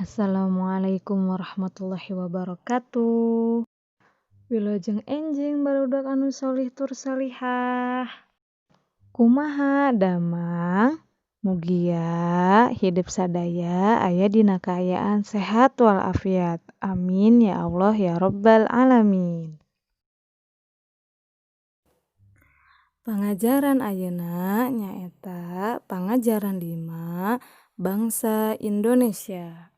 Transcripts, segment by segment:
Assalamualaikum warahmatullahi wabarakatuh. Wilujeng enjing barudak anu solih tur solihah. Kumaha damang? Mugia hidup sadaya aya dina kaayaan sehat walafiat. Amin ya Allah ya rabbal alamin. Pangajaran ayeuna nyaeta pangajaran 5 bangsa Indonesia.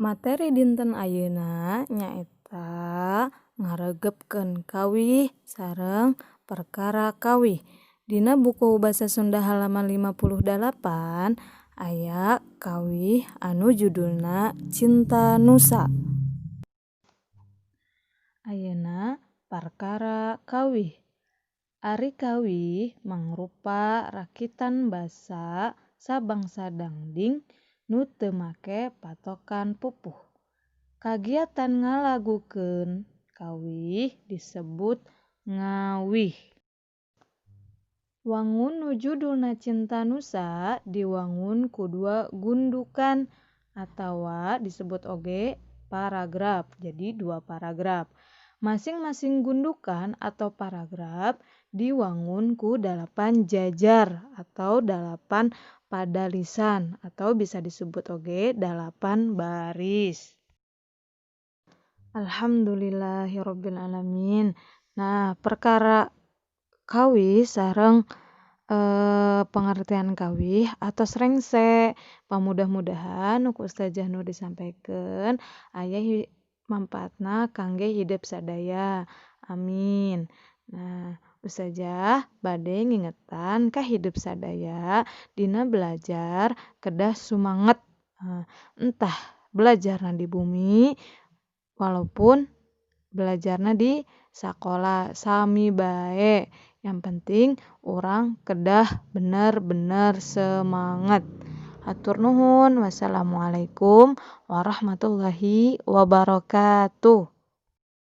Materi dinten ayeuna nyaeta ngaregepkeun kawih sareng perkara kawih. Dina buku basa Sunda halaman 58 aya kawih anu judulna Cinta Nusa. Ayeuna perkara kawih. Ari kawih mangrupa rakitan basa sabangsa dangding nu teu make patokan pupuh. Kagiatan ngalagukeun kawih disebut ngawih. Wangun nu judulna Cinta Nusa diwangun ku dua gundukan atawa disebut oge paragraf. Jadi 2 paragraf. Masing-masing gundukan atau paragraf diwangun ku 8 jajar atau 8 padalisan atau bisa disebut oge 8 baris. Alhamdulillahirabbil alamin. Nah, perkara kawih sareng pengertian kawih atos rengse. Pamudah-mudahan ku Ustazah Nur disampaikeun aya manfaatna kangge hidup sadaya. Amin. Nah, Ustazah bade ngingetan ka hidup sadaya dina belajar kedah sumanget. Entah belajarna di bumi walaupun belajarna di sakola sami bae. Yang penting urang kedah bener-bener semangat. Hatur nuhun. Wassalamualaikum warahmatullahi wabarakatuh.